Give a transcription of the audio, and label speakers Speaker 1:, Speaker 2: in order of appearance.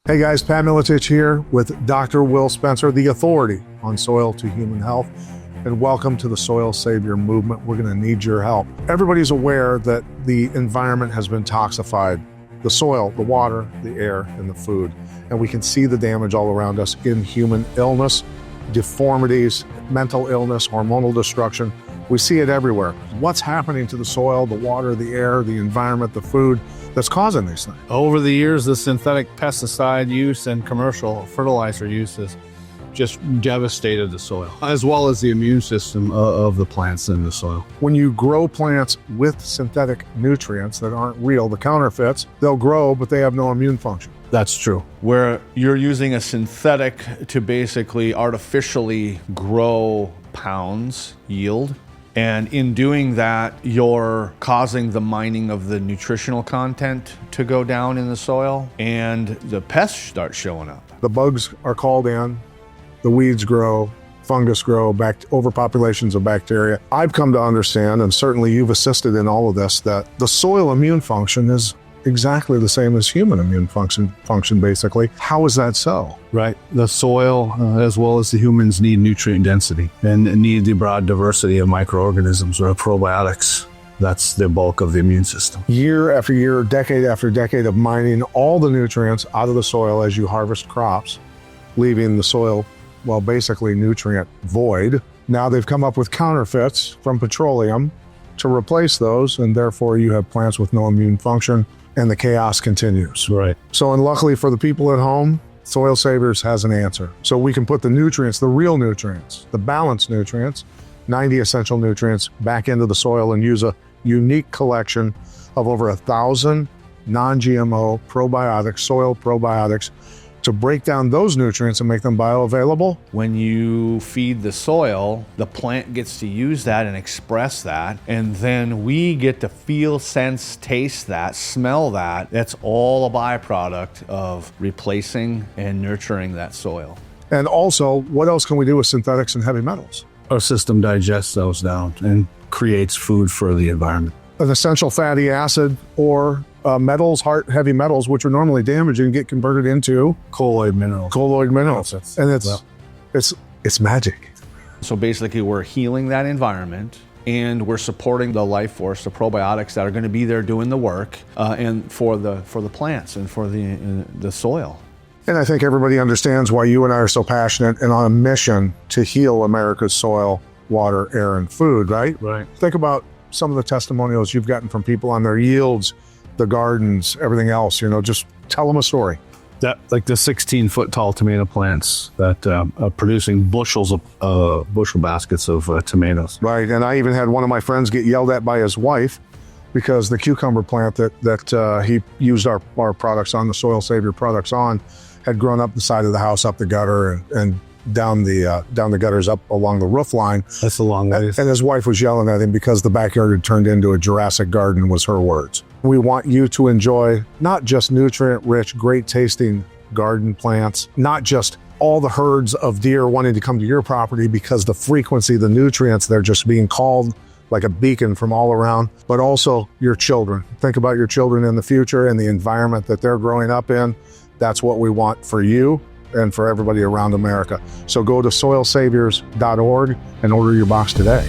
Speaker 1: Hey guys, Pat Militich here with Dr. Will Spencer, the authority on soil to human health, and welcome to the Soil Savior movement. We're going to need your help. Everybody's aware that the environment has been toxified. The soil, the water, the air, and the food. And we can see the damage all around us in human illness, deformities, mental illness, hormonal destruction. We see it everywhere. What's happening to the soil, the water, the air, the environment, the food that's causing these things?
Speaker 2: Over the years, the synthetic pesticide use and commercial fertilizer use has just devastated the soil, as well as the immune system of the plants in the soil.
Speaker 1: When you grow plants with synthetic nutrients that aren't real, the counterfeits, they'll grow, but they have no immune function.
Speaker 2: That's true. Where you're using a synthetic to basically artificially grow pounds yield. And in doing that, you're causing the mining of the nutritional content to go down in the soil, and the pests start showing up.
Speaker 1: The bugs are called in, the weeds grow, fungus grow, overpopulations of bacteria. I've come to understand, and certainly you've assisted in all of this, that the soil immune function is exactly the same as human immune function basically. How is that so?
Speaker 2: Right. The soil, as well as the humans, need nutrient density and need the broad diversity of microorganisms or probiotics. That's the bulk of the immune system.
Speaker 1: Year after year, decade after decade of mining all the nutrients out of the soil as you harvest crops, leaving the soil, well, basically nutrient void. Now they've come up with counterfeits from petroleum to replace those, and therefore you have plants with no immune function, and the chaos continues.
Speaker 2: Right.
Speaker 1: So, and luckily for the people at home, Soil Saviors has an answer. So we can put the nutrients, the real nutrients, the balanced nutrients, 90 essential nutrients back into the soil and use a unique collection of over 1,000 non-GMO probiotics, soil probiotics, to break down those nutrients and make them bioavailable.
Speaker 2: When you feed the soil, the plant gets to use that and express that, and then we get to feel, sense, taste that, smell that. That's all a byproduct of replacing and nurturing that soil.
Speaker 1: And also, what else can we do with synthetics and heavy metals?
Speaker 2: Our system digests those down and creates food for the environment.
Speaker 1: An essential fatty acid or metals, heavy metals, which are normally damaging, get converted into
Speaker 2: colloid minerals.
Speaker 1: And it's magic.
Speaker 2: So basically, we're healing that environment, and we're supporting the life force, the probiotics that are going to be there doing the work, and for the plants and for the soil.
Speaker 1: And I think everybody understands why you and I are so passionate and on a mission to heal America's soil, water, air, and food. Right.
Speaker 2: Right.
Speaker 1: Think about some of the testimonials you've gotten from people on their yields, the gardens, everything else. Just tell them a story.
Speaker 2: That, like the 16-foot tall tomato plants that are producing bushel baskets of tomatoes.
Speaker 1: Right, and I even had one of my friends get yelled at by his wife because the cucumber plant that he used our products on, the Soil Savior products on, had grown up the side of the house, up the gutter, and down the gutters up along the roof line.
Speaker 2: That's a long way.
Speaker 1: And his wife was yelling at him because the backyard had turned into a Jurassic garden, was her words. We want you to enjoy not just nutrient-rich, great-tasting garden plants, not just all the herds of deer wanting to come to your property because the frequency, the nutrients, they're just being called like a beacon from all around, but also your children. Think about your children in the future and the environment that they're growing up in. That's what we want for you and for everybody around America. So go to soilsaviors.org and order your box today.